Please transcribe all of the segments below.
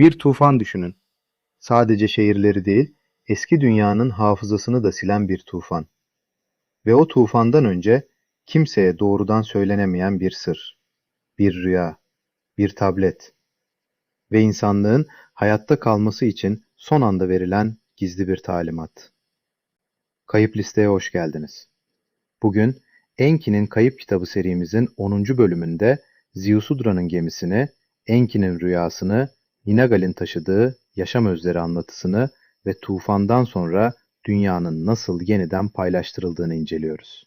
Bir tufan düşünün. Sadece şehirleri değil, eski dünyanın hafızasını da silen bir tufan. Ve o tufandan önce kimseye doğrudan söylenemeyen bir sır, bir rüya, bir tablet ve insanlığın hayatta kalması için son anda verilen gizli bir talimat. Kayıp Listeye hoş geldiniz. Bugün Enki'nin Kayıp Kitabı serimizin 10. bölümünde Ziusudra'nın gemisini, Enki'nin rüyasını, Ninagal'in taşıdığı yaşam özleri anlatısını ve tufandan sonra dünyanın nasıl yeniden paylaştırıldığını inceliyoruz.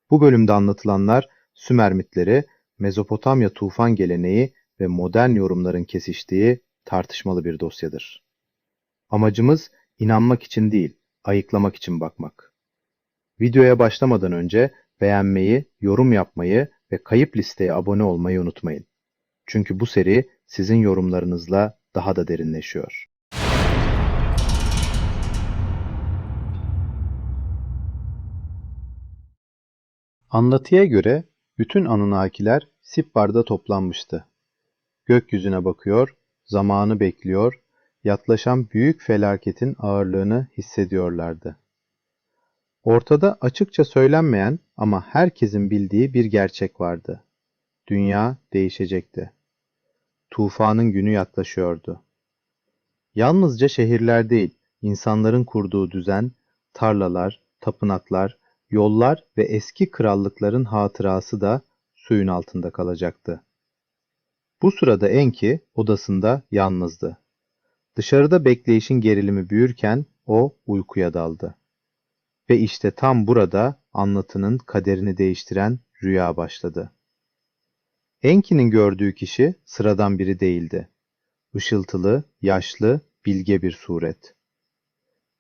Bu bölümde anlatılanlar Sümer mitleri, Mezopotamya tufan geleneği ve modern yorumların kesiştiği tartışmalı bir dosyadır. Amacımız inanmak için değil, ayıklamak için bakmak. Videoya başlamadan önce beğenmeyi, yorum yapmayı ve Kayıp Liste'ye abone olmayı unutmayın. Çünkü bu seri sizin yorumlarınızla daha da derinleşiyor. Anlatıya göre bütün Anunnakiler Sipbar'da toplanmıştı. Gökyüzüne bakıyor, zamanı bekliyor, yaklaşan büyük felaketin ağırlığını hissediyorlardı. Ortada açıkça söylenmeyen ama herkesin bildiği bir gerçek vardı. Dünya değişecekti. Tufanın günü yaklaşıyordu. Yalnızca şehirler değil, insanların kurduğu düzen, tarlalar, tapınaklar, yollar ve eski krallıkların hatırası da suyun altında kalacaktı. Bu sırada Enki odasında yalnızdı. Dışarıda bekleyişin gerilimi büyürken o uykuya daldı. Ve işte tam burada anlatının kaderini değiştiren rüya başladı. Enki'nin gördüğü kişi sıradan biri değildi. Işıltılı, yaşlı, bilge bir suret.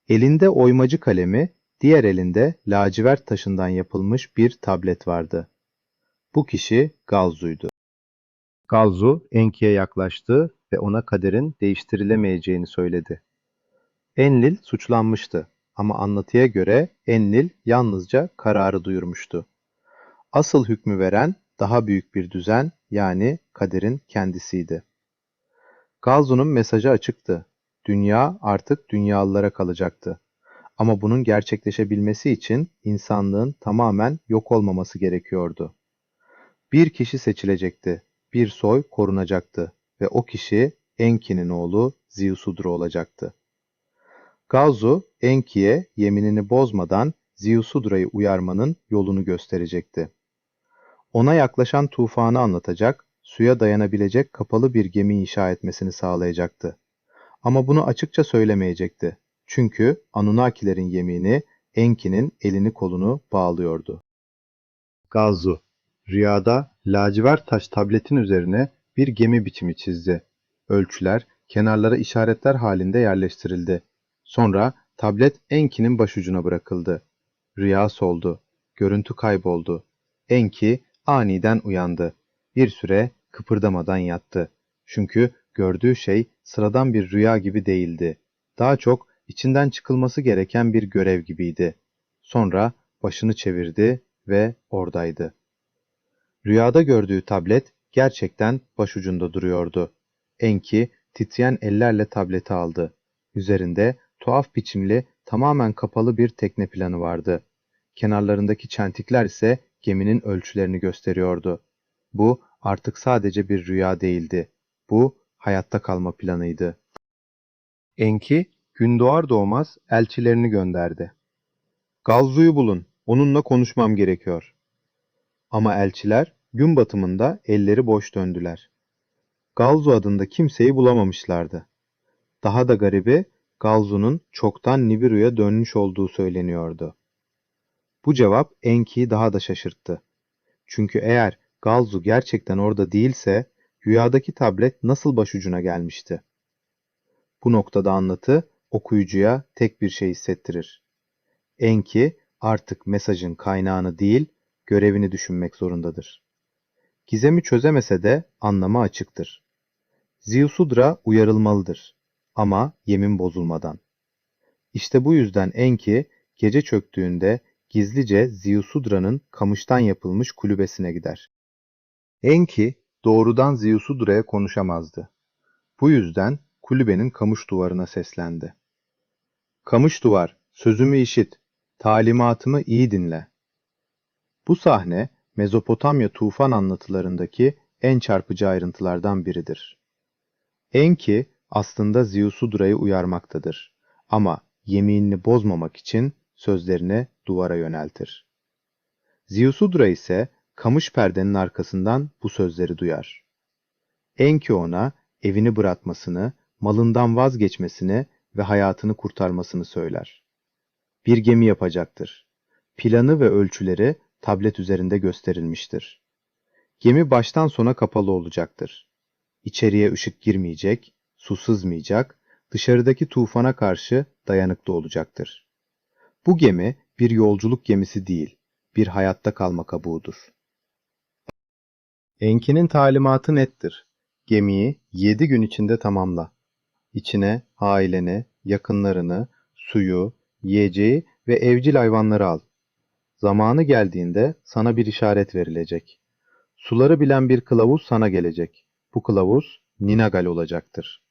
Elinde oymacı kalemi, diğer elinde lacivert taşından yapılmış bir tablet vardı. Bu kişi Galzu'ydu. Galzu, Enki'ye yaklaştı ve ona kaderin değiştirilemeyeceğini söyledi. Enlil suçlanmıştı ama anlatıya göre Enlil yalnızca kararı duyurmuştu. Asıl hükmü veren daha büyük bir düzen, yani kaderin kendisiydi. Galzu'nun mesajı açıktı. Dünya artık dünyalılara kalacaktı. Ama bunun gerçekleşebilmesi için insanlığın tamamen yok olmaması gerekiyordu. Bir kişi seçilecekti, bir soy korunacaktı ve o kişi Enki'nin oğlu Ziusudra olacaktı. Galzu, Enki'ye yeminini bozmadan Ziusudra'yı uyarmanın yolunu gösterecekti. Ona yaklaşan tufanı anlatacak, suya dayanabilecek kapalı bir gemi inşa etmesini sağlayacaktı. Ama bunu açıkça söylemeyecekti. Çünkü Anunnakilerin yemini Enki'nin elini kolunu bağlıyordu. Galzu, rüyada lacivert taş tabletin üzerine bir gemi biçimi çizdi. Ölçüler, kenarlara işaretler halinde yerleştirildi. Sonra tablet Enki'nin başucuna bırakıldı. Rüya soldu. Görüntü kayboldu. Enki aniden uyandı. Bir süre kıpırdamadan yattı. Çünkü gördüğü şey sıradan bir rüya gibi değildi. Daha çok içinden çıkılması gereken bir görev gibiydi. Sonra başını çevirdi ve oradaydı. Rüyada gördüğü tablet gerçekten başucunda duruyordu. Enki titreyen ellerle tableti aldı. Üzerinde tuhaf biçimli, tamamen kapalı bir tekne planı vardı. Kenarlarındaki çentikler ise geminin ölçülerini gösteriyordu. Bu artık sadece bir rüya değildi. Bu hayatta kalma planıydı. Enki gün doğar doğmaz elçilerini gönderdi. Galzu'yu bulun, onunla konuşmam gerekiyor. Ama elçiler gün batımında elleri boş döndüler. Galzu adında kimseyi bulamamışlardı. Daha da garibi, Galzu'nun çoktan Nibiru'ya dönmüş olduğu söyleniyordu. Bu cevap Enki'yi daha da şaşırttı. Çünkü eğer Galzu gerçekten orada değilse, rüyadaki tablet nasıl başucuna gelmişti? Bu noktada anlatı okuyucuya tek bir şey hissettirir. Enki artık mesajın kaynağını değil, görevini düşünmek zorundadır. Gizemi çözemese de anlamı açıktır. Ziusudra uyarılmalıdır ama yemin bozulmadan. İşte bu yüzden Enki gece çöktüğünde gizlice Ziusudra'nın kamıştan yapılmış kulübesine gider. Enki doğrudan Ziusudra'ya konuşamazdı. Bu yüzden kulübenin kamış duvarına seslendi. Kamış duvar, sözümü işit, talimatımı iyi dinle. Bu sahne Mezopotamya tufan anlatılarındaki en çarpıcı ayrıntılardan biridir. Enki aslında Ziusudra'yı uyarmaktadır ama yeminini bozmamak için sözlerini duvara yöneltir. Ziusudra ise kamış perdenin arkasından bu sözleri duyar. Enki ona evini bırakmasını, malından vazgeçmesini ve hayatını kurtarmasını söyler. Bir gemi yapacaktır. Planı ve ölçüleri tablet üzerinde gösterilmiştir. Gemi baştan sona kapalı olacaktır. İçeriye ışık girmeyecek, su sızmayacak, dışarıdaki tufana karşı dayanıklı olacaktır. Bu gemi bir yolculuk gemisi değil, bir hayatta kalma kabuğudur. Enki'nin talimatı nettir. Gemiyi 7 gün içinde tamamla. İçine aileni, yakınlarını, suyu, yiyeceği ve evcil hayvanları al. Zamanı geldiğinde sana bir işaret verilecek. Suları bilen bir kılavuz sana gelecek. Bu kılavuz Ninagal olacaktır.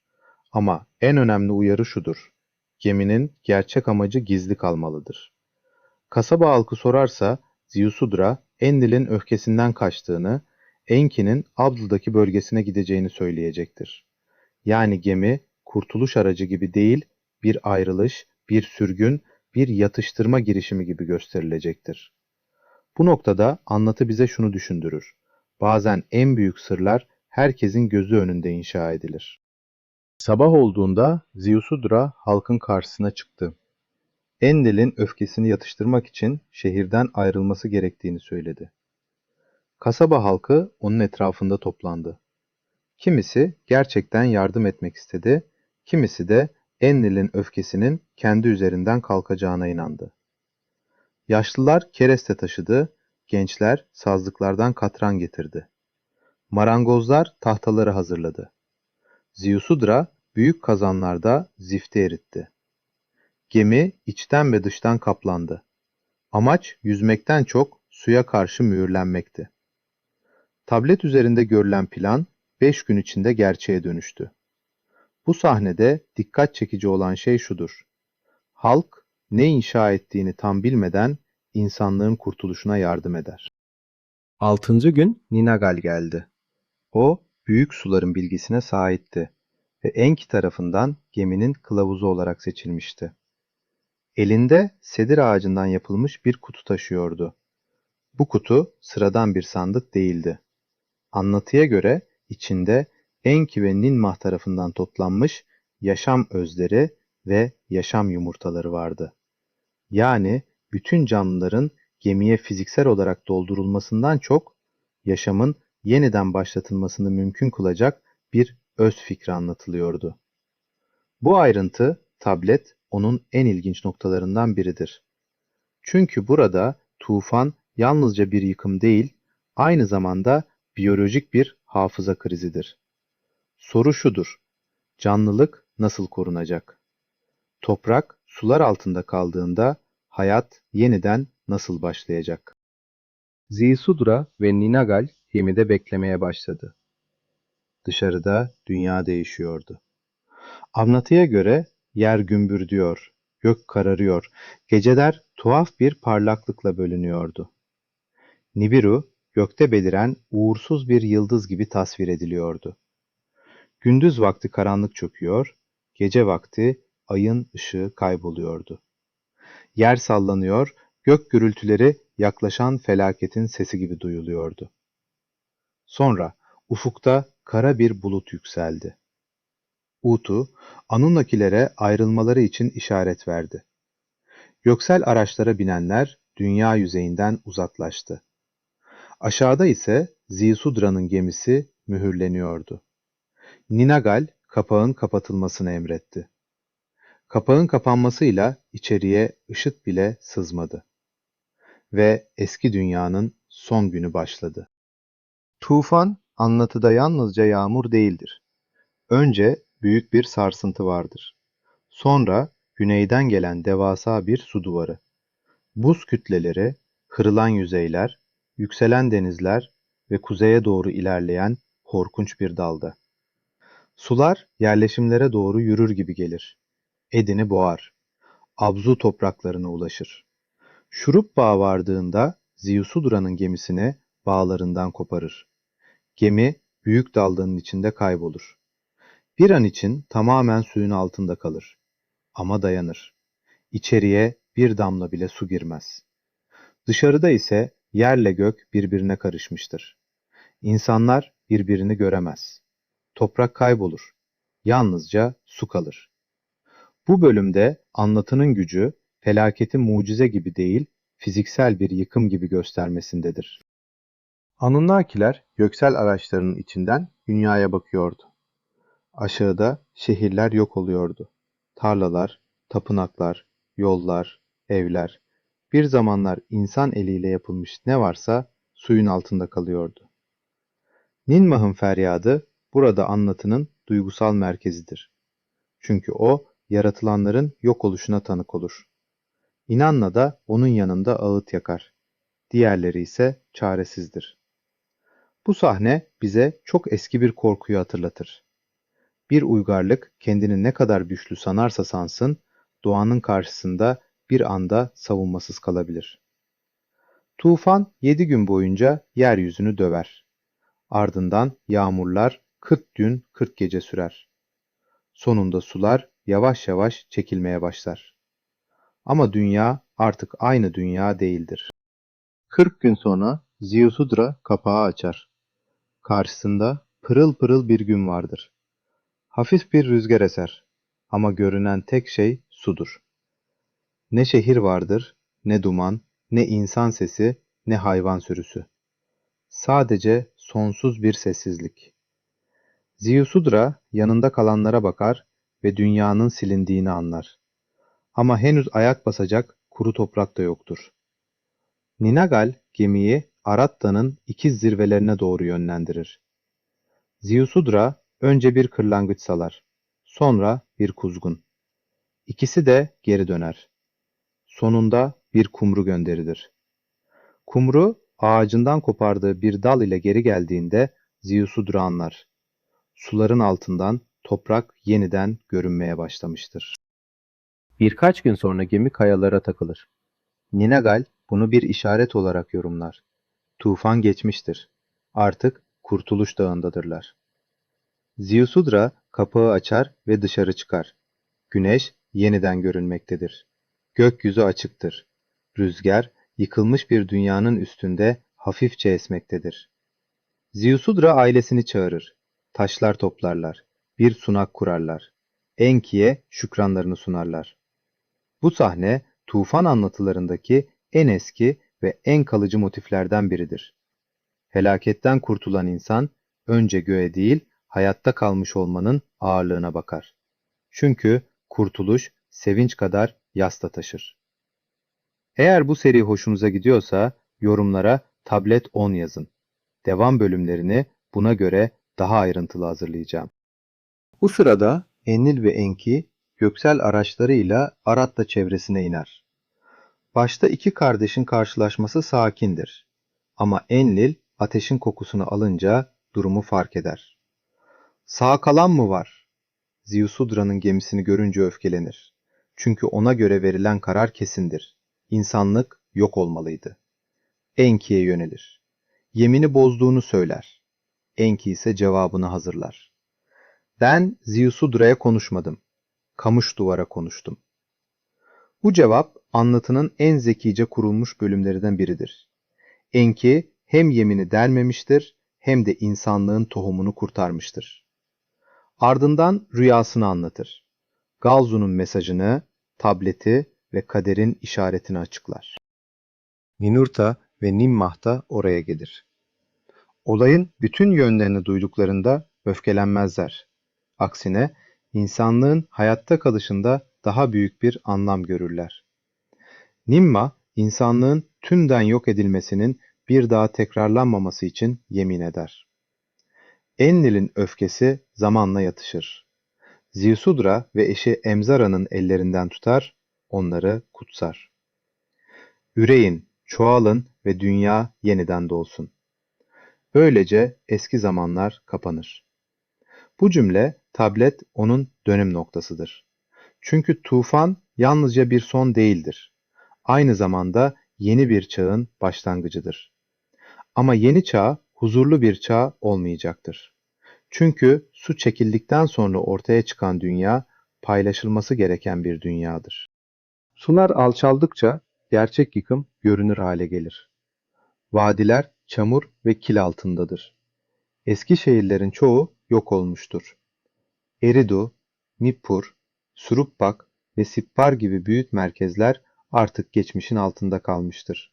Ama en önemli uyarı şudur. Geminin gerçek amacı gizli kalmalıdır. Kasaba halkı sorarsa Ziusudra, Enlil'in öfkesinden kaçtığını, Enki'nin Abdül'daki bölgesine gideceğini söyleyecektir. Yani gemi kurtuluş aracı gibi değil, bir ayrılış, bir sürgün, bir yatıştırma girişimi gibi gösterilecektir. Bu noktada anlatı bize şunu düşündürür. Bazen en büyük sırlar herkesin gözü önünde inşa edilir. Sabah olduğunda Ziusudra halkın karşısına çıktı. Enlil'in öfkesini yatıştırmak için şehirden ayrılması gerektiğini söyledi. Kasaba halkı onun etrafında toplandı. Kimisi gerçekten yardım etmek istedi, kimisi de Enlil'in öfkesinin kendi üzerinden kalkacağına inandı. Yaşlılar kereste taşıdı, gençler sazlıklardan katran getirdi. Marangozlar tahtaları hazırladı. Ziusudra büyük kazanlarda zifti eritti. Gemi içten ve dıştan kaplandı. Amaç yüzmekten çok suya karşı mühürlenmekti. Tablet üzerinde görülen plan 5 gün içinde gerçeğe dönüştü. Bu sahnede dikkat çekici olan şey şudur. Halk ne inşa ettiğini tam bilmeden insanlığın kurtuluşuna yardım eder. 6. gün Ninagal geldi. O büyük suların bilgisine sahipti ve Enki tarafından geminin kılavuzu olarak seçilmişti. Elinde sedir ağacından yapılmış bir kutu taşıyordu. Bu kutu sıradan bir sandık değildi. Anlatıya göre içinde Enki ve Ninmah tarafından toplanmış yaşam özleri ve yaşam yumurtaları vardı. Yani bütün canlıların gemiye fiziksel olarak doldurulmasından çok yaşamın yeniden başlatılmasını mümkün kılacak bir öz fikri anlatılıyordu. Bu ayrıntı tablet onun en ilginç noktalarından biridir. Çünkü burada tufan yalnızca bir yıkım değil, aynı zamanda biyolojik bir hafıza krizidir. Soru şudur: canlılık nasıl korunacak? Toprak sular altında kaldığında hayat yeniden nasıl başlayacak? Ziusudra ve Ninagal gemide beklemeye başladı. Dışarıda dünya değişiyordu. Anlatıya göre yer gümbürdüyor, gök kararıyor, geceler tuhaf bir parlaklıkla bölünüyordu. Nibiru, gökte beliren uğursuz bir yıldız gibi tasvir ediliyordu. Gündüz vakti karanlık çöküyor, gece vakti ayın ışığı kayboluyordu. Yer sallanıyor, gök gürültüleri yaklaşan felaketin sesi gibi duyuluyordu. Sonra ufukta kara bir bulut yükseldi. Utu, Anunnakilere ayrılmaları için işaret verdi. Göksel araçlara binenler dünya yüzeyinden uzaklaştı. Aşağıda ise Zisudra'nın gemisi mühürleniyordu. Ninagal kapağın kapatılmasını emretti. Kapağın kapanmasıyla içeriye ışık bile sızmadı. Ve eski dünyanın son günü başladı. Tufan anlatıda yalnızca yağmur değildir. Önce büyük bir sarsıntı vardır. Sonra güneyden gelen devasa bir su duvarı. Buz kütleleri, kırılan yüzeyler, yükselen denizler ve kuzeye doğru ilerleyen korkunç bir dalga. Sular yerleşimlere doğru yürür gibi gelir. Edin'i boğar. Abzu topraklarına ulaşır. Şurup Bağı vardığında Ziusudra'nın gemisini bağlarından koparır. Gemi büyük dalganın içinde kaybolur. Bir an için tamamen suyun altında kalır. Ama dayanır. İçeriye bir damla bile su girmez. Dışarıda ise yerle gök birbirine karışmıştır. İnsanlar birbirini göremez. Toprak kaybolur. Yalnızca su kalır. Bu bölümde anlatının gücü felaketi mucize gibi değil, fiziksel bir yıkım gibi göstermesindedir. Anunnakiler göksel araçlarının içinden dünyaya bakıyordu. Aşağıda şehirler yok oluyordu. Tarlalar, tapınaklar, yollar, evler, bir zamanlar insan eliyle yapılmış ne varsa suyun altında kalıyordu. Ninmah'ın feryadı burada anlatının duygusal merkezidir. Çünkü o yaratılanların yok oluşuna tanık olur. İnanla da onun yanında ağıt yakar. Diğerleri ise çaresizdir. Bu sahne bize çok eski bir korkuyu hatırlatır. Bir uygarlık kendini ne kadar güçlü sanarsa sansın, doğanın karşısında bir anda savunmasız kalabilir. Tufan 7 gün boyunca yeryüzünü döver. Ardından yağmurlar 40 gün 40 gece sürer. Sonunda sular yavaş yavaş çekilmeye başlar. Ama dünya artık aynı dünya değildir. 40 gün sonra Ziusudra kapağı açar. Karşısında pırıl pırıl bir gün vardır. Hafif bir rüzgar eser ama görünen tek şey sudur. Ne şehir vardır, ne duman, ne insan sesi, ne hayvan sürüsü. Sadece sonsuz bir sessizlik. Ziusudra yanında kalanlara bakar ve dünyanın silindiğini anlar. Ama henüz ayak basacak kuru toprak da yoktur. Ninagal gemiyi Aratta'nın ikiz zirvelerine doğru yönlendirir. Ziusudra önce bir kırlangıç salar, sonra bir kuzgun. İkisi de geri döner. Sonunda bir kumru gönderilir. Kumru ağacından kopardığı bir dal ile geri geldiğinde Ziusudra anlar. Suların altından toprak yeniden görünmeye başlamıştır. Birkaç gün sonra gemi kayalara takılır. Ninagal bunu bir işaret olarak yorumlar. Tufan geçmiştir. Artık Kurtuluş Dağı'ndadırlar. Ziusudra kapağı açar ve dışarı çıkar. Güneş yeniden görünmektedir. Gökyüzü açıktır. Rüzgar yıkılmış bir dünyanın üstünde hafifçe esmektedir. Ziusudra ailesini çağırır. Taşlar toplarlar. Bir sunak kurarlar. Enki'ye şükranlarını sunarlar. Bu sahne tufan anlatılarındaki en eski ve en kalıcı motiflerden biridir. Felaketten kurtulan insan önce göğe değil, hayatta kalmış olmanın ağırlığına bakar. Çünkü kurtuluş sevinç kadar yasta taşır. Eğer bu seri hoşunuza gidiyorsa yorumlara tablet 10 yazın. Devam bölümlerini buna göre daha ayrıntılı hazırlayacağım. Bu sırada Enlil ve Enki göksel araçlarıyla Aratta çevresine iner. Başta iki kardeşin karşılaşması sakindir. Ama Enlil ateşin kokusunu alınca durumu fark eder. Sağ kalan mı var? Ziusudra'nın gemisini görünce öfkelenir. Çünkü ona göre verilen karar kesindir. İnsanlık yok olmalıydı. Enki'ye yönelir. Yemini bozduğunu söyler. Enki ise cevabını hazırlar. Ben Ziusudra'ya konuşmadım. Kamış duvara konuştum. Bu cevap anlatının en zekice kurulmuş bölümlerinden biridir. Enki hem yemini delmemiştir hem de insanlığın tohumunu kurtarmıştır. Ardından rüyasını anlatır. Galzu'nun mesajını, tableti ve kaderin işaretini açıklar. Ninurta ve Nimmah da oraya gelir. Olayın bütün yönlerini duyduklarında öfkelenmezler. Aksine insanlığın hayatta kalışında daha büyük bir anlam görürler. Nimma, insanlığın tümden yok edilmesinin bir daha tekrarlanmaması için yemin eder. Enlil'in öfkesi zamanla yatışır. Ziusudra ve eşi Emzara'nın ellerinden tutar, onları kutsar. Üreyin, çoğalın ve dünya yeniden doğsun. Böylece eski zamanlar kapanır. Bu cümle tablet onun dönüm noktasıdır. Çünkü tufan yalnızca bir son değildir. Aynı zamanda yeni bir çağın başlangıcıdır. Ama yeni çağ huzurlu bir çağ olmayacaktır. Çünkü su çekildikten sonra ortaya çıkan dünya paylaşılması gereken bir dünyadır. Sular alçaldıkça gerçek yıkım görünür hale gelir. Vadiler çamur ve kil altındadır. Eski şehirlerin çoğu yok olmuştur. Eridu, Nippur, Suruppak ve Sippar gibi büyük merkezler artık geçmişin altında kalmıştır.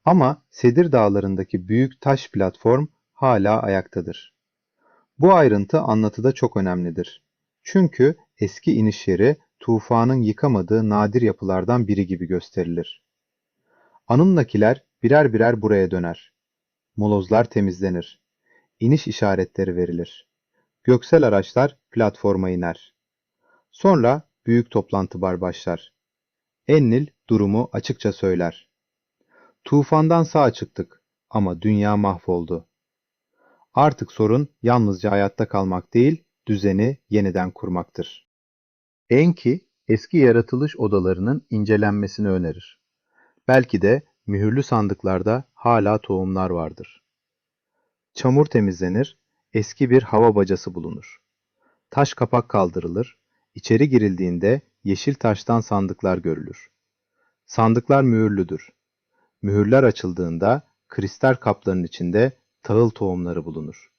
Ama Sedir Dağları'ndaki büyük taş platform hala ayaktadır. Bu ayrıntı anlatıda çok önemlidir. Çünkü eski iniş yeri tufanın yıkamadığı nadir yapılardan biri gibi gösterilir. Anunnakiler birer birer buraya döner. Molozlar temizlenir. İniş işaretleri verilir. Göksel araçlar platforma iner. Sonra büyük toplantı başlar. Enlil durumu açıkça söyler. Tufandan sağ çıktık ama dünya mahvoldu. Artık sorun yalnızca hayatta kalmak değil, düzeni yeniden kurmaktır. Enki, eski yaratılış odalarının incelenmesini önerir. Belki de mühürlü sandıklarda hala tohumlar vardır. Çamur temizlenir, eski bir hava bacası bulunur. Taş kapak kaldırılır, içeri girildiğinde yeşil taştan sandıklar görülür. Sandıklar mühürlüdür. Mühürler açıldığında kristal kapların içinde tahıl tohumları bulunur.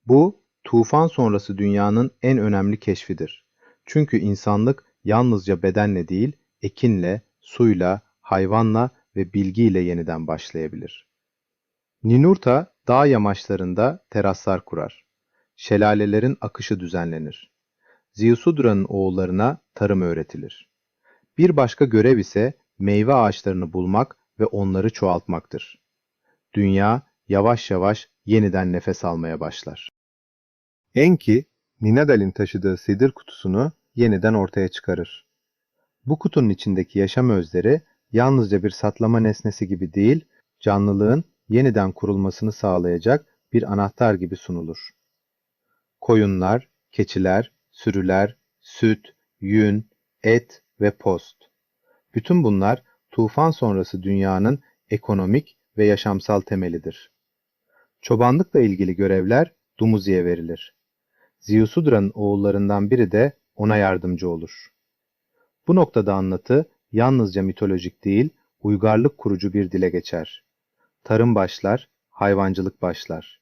Bu, tufan sonrası dünyanın en önemli keşfidir. Çünkü insanlık yalnızca bedenle değil, ekinle, suyla, hayvanla ve bilgiyle yeniden başlayabilir. Ninurta, dağ yamaçlarında teraslar kurar. Şelalelerin akışı düzenlenir. Ziusudra'nın oğullarına tarım öğretilir. Bir başka görev ise meyve ağaçlarını bulmak ve onları çoğaltmaktır. Dünya yavaş yavaş yeniden nefes almaya başlar. Enki, Ninadal'in taşıdığı sedir kutusunu yeniden ortaya çıkarır. Bu kutunun içindeki yaşam özleri yalnızca bir saklama nesnesi gibi değil, canlılığın yeniden kurulmasını sağlayacak bir anahtar gibi sunulur. Koyunlar, keçiler, sürüler, süt, yün, et ve post. Bütün bunlar tufan sonrası dünyanın ekonomik ve yaşamsal temelidir. Çobanlıkla ilgili görevler Dumuzi'ye verilir. Ziusudra'nın oğullarından biri de ona yardımcı olur. Bu noktada anlatı yalnızca mitolojik değil, uygarlık kurucu bir dile geçer. Tarım başlar, hayvancılık başlar.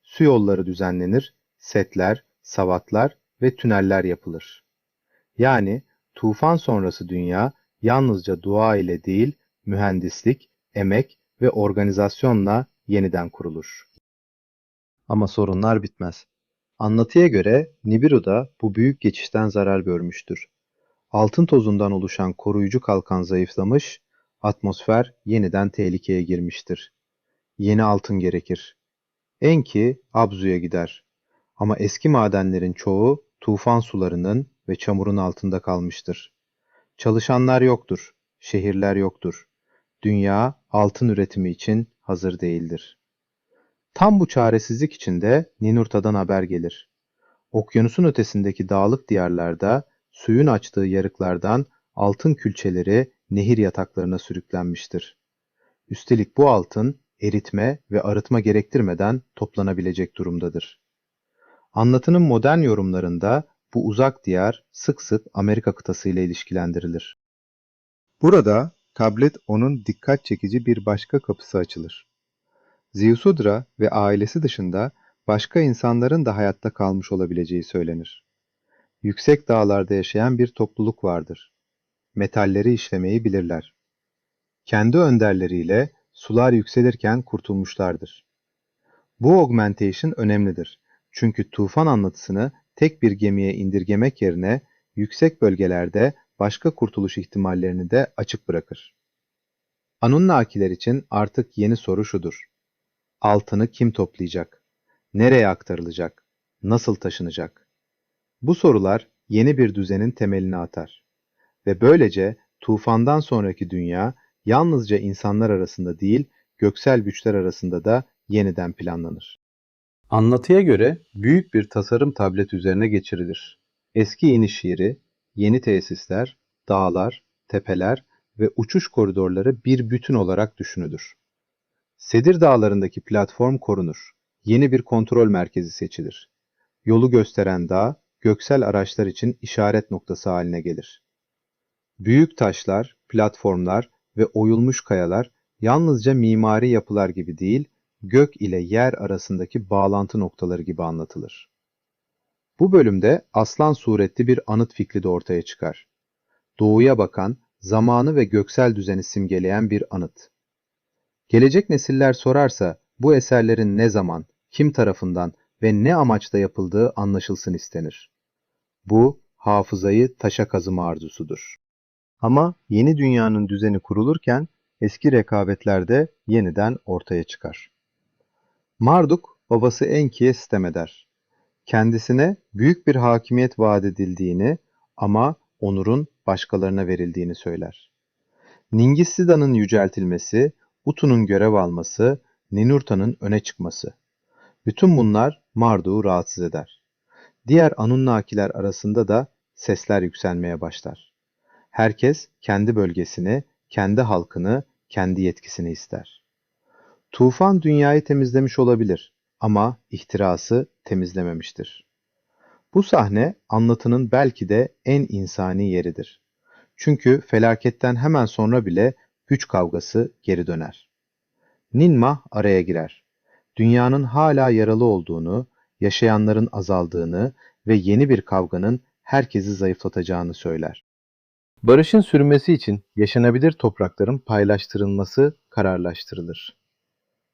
Su yolları düzenlenir, setler, savatlar ve tüneller yapılır. Yani tufan sonrası dünya yalnızca dua ile değil, mühendislik, emek ve organizasyonla yeniden kurulur. Ama sorunlar bitmez. Anlatıya göre Nibiru da bu büyük geçişten zarar görmüştür. Altın tozundan oluşan koruyucu kalkan zayıflamış, atmosfer yeniden tehlikeye girmiştir. Yeni altın gerekir. Enki Abzu'ya gider. Ama eski madenlerin çoğu tufan sularının ve çamurun altında kalmıştır. Çalışanlar yoktur, şehirler yoktur. Dünya altın üretimi için hazır değildir. Tam bu çaresizlik içinde Ninurta'dan haber gelir. Okyanusun ötesindeki dağlık diyarlarda suyun açtığı yarıklardan altın külçeleri nehir yataklarına sürüklenmiştir. Üstelik bu altın eritme ve arıtma gerektirmeden toplanabilecek durumdadır. Anlatının modern yorumlarında bu uzak diyar sık sık Amerika kıtası ile ilişkilendirilir. Burada tablet onun dikkat çekici bir başka kapısı açılır. Ziusudra ve ailesi dışında başka insanların da hayatta kalmış olabileceği söylenir. Yüksek dağlarda yaşayan bir topluluk vardır. Metalleri işlemeyi bilirler. Kendi önderleriyle sular yükselirken kurtulmuşlardır. Bu augmentation önemlidir. Çünkü tufan anlatısını tek bir gemiye indirgemek yerine yüksek bölgelerde başka kurtuluş ihtimallerini de açık bırakır. Anunnakiler için artık yeni soru şudur: altını kim toplayacak? Nereye aktarılacak? Nasıl taşınacak? Bu sorular yeni bir düzenin temelini atar. Ve böylece tufandan sonraki dünya yalnızca insanlar arasında değil, göksel güçler arasında da yeniden planlanır. Anlatıya göre büyük bir tasarım tablet üzerine geçirilir. Eski iniş yeri, yeni tesisler, dağlar, tepeler ve uçuş koridorları bir bütün olarak düşünülür. Sedir Dağları'ndaki platform korunur. Yeni bir kontrol merkezi seçilir. Yolu gösteren dağ, göksel araçlar için işaret noktası haline gelir. Büyük taşlar, platformlar ve oyulmuş kayalar yalnızca mimari yapılar gibi değil, gök ile yer arasındaki bağlantı noktaları gibi anlatılır. Bu bölümde aslan suretli bir anıt fikri de ortaya çıkar. Doğuya bakan, zamanı ve göksel düzeni simgeleyen bir anıt. Gelecek nesiller sorarsa bu eserlerin ne zaman, kim tarafından ve ne amaçla yapıldığı anlaşılsın istenir. Bu, hafızayı taşa kazıma arzusudur. Ama yeni dünyanın düzeni kurulurken eski rekabetler de yeniden ortaya çıkar. Marduk babası Enki'ye sitem eder. Kendisine büyük bir hakimiyet vaat edildiğini ama onurun başkalarına verildiğini söyler. Ningisida'nın yüceltilmesi, Utu'nun görev alması, Ninurta'nın öne çıkması. Bütün bunlar Marduk'u rahatsız eder. Diğer Anunnakiler arasında da sesler yükselmeye başlar. Herkes kendi bölgesini, kendi halkını, kendi yetkisini ister. Tufan dünyayı temizlemiş olabilir ama ihtirası temizlememiştir. Bu sahne anlatının belki de en insani yeridir. Çünkü felaketten hemen sonra bile güç kavgası geri döner. Ninmah araya girer. Dünyanın hala yaralı olduğunu, yaşayanların azaldığını ve yeni bir kavganın herkesi zayıflatacağını söyler. Barışın sürmesi için yaşanabilir toprakların paylaştırılması kararlaştırılır.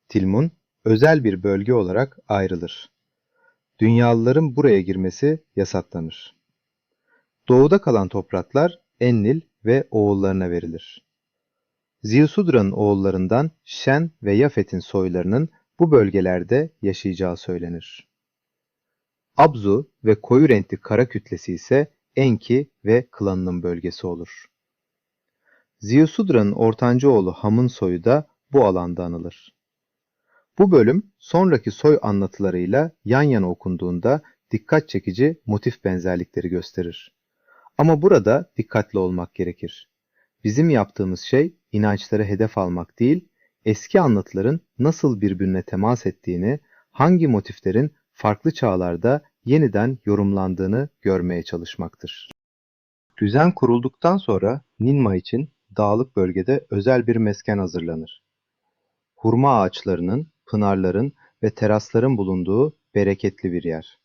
Tilmun, özel bir bölge olarak ayrılır. Dünyalıların buraya girmesi yasaklanır. Doğuda kalan topraklar Enlil ve oğullarına verilir. Ziusudra'nın oğullarından Şen ve Yafet'in soylarının bu bölgelerde yaşayacağı söylenir. Abzu ve koyu renkli kara kütlesi ise Enki ve klanının bölgesi olur. Ziusudra'nın ortanca oğlu Ham'ın soyu da bu alanda anılır. Bu bölüm sonraki soy anlatılarıyla yan yana okunduğunda dikkat çekici motif benzerlikleri gösterir. Ama burada dikkatli olmak gerekir. Bizim yaptığımız şey inançları hedef almak değil, eski anlatıların nasıl birbirine temas ettiğini, hangi motiflerin farklı çağlarda yeniden yorumlandığını görmeye çalışmaktır. Düzen kurulduktan sonra Ninma için dağlık bölgede özel bir mesken hazırlanır. Hurma ağaçlarının, pınarların ve terasların bulunduğu bereketli bir yer.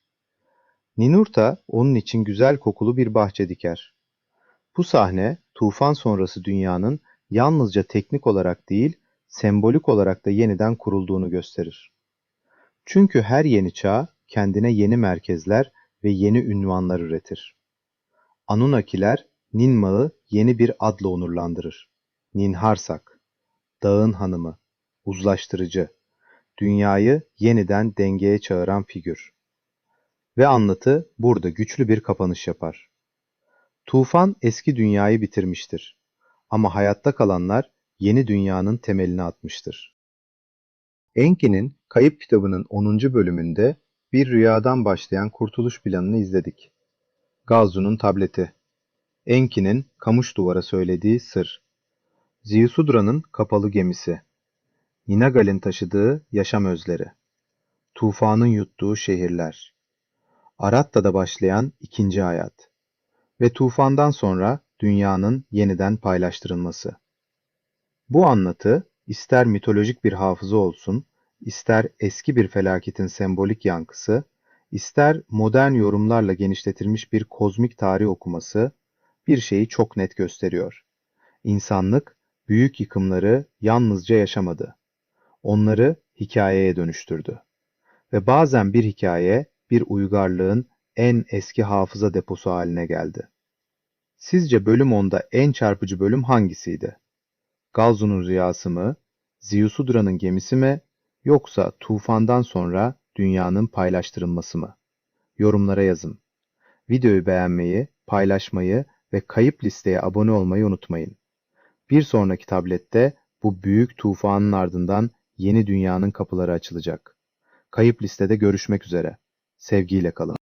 Ninurta onun için güzel kokulu bir bahçe diker. Bu sahne, tufan sonrası dünyanın yalnızca teknik olarak değil, sembolik olarak da yeniden kurulduğunu gösterir. Çünkü her yeni çağ kendine yeni merkezler ve yeni ünvanlar üretir. Anunnakiler Ninmah'ı yeni bir adla onurlandırır. Ninharsak, dağın hanımı, uzlaştırıcı, dünyayı yeniden dengeye çağıran figür. Ve anlatı burada güçlü bir kapanış yapar. Tufan eski dünyayı bitirmiştir. Ama hayatta kalanlar yeni dünyanın temelini atmıştır. Enki'nin Kayıp kitabının 10. bölümünde bir rüyadan başlayan kurtuluş planını izledik. Galzu'nun tableti, Enki'nin kamış duvara söylediği sır, Ziusudra'nın kapalı gemisi, Ninagal'in taşıdığı yaşam özleri, tufanın yuttuğu şehirler, Aratta'da başlayan ikinci hayat ve tufandan sonra dünyanın yeniden paylaştırılması. Bu anlatı, ister mitolojik bir hafıza olsun, ister eski bir felaketin sembolik yankısı, ister modern yorumlarla genişletilmiş bir kozmik tarih okuması, bir şeyi çok net gösteriyor. İnsanlık, büyük yıkımları yalnızca yaşamadı. Onları hikayeye dönüştürdü. Ve bazen bir hikaye, bir uygarlığın en eski hafıza deposu haline geldi. Sizce bölüm 10'da en çarpıcı bölüm hangisiydi? Galzu'nun rüyası mı, Ziusudra'nın gemisi mi, yoksa tufandan sonra dünyanın paylaştırılması mı? Yorumlara yazın. Videoyu beğenmeyi, paylaşmayı ve kayıp listeye abone olmayı unutmayın. Bir sonraki tablette bu büyük tufanın ardından yeni dünyanın kapıları açılacak. Kayıp listede görüşmek üzere. Sevgiyle kalın.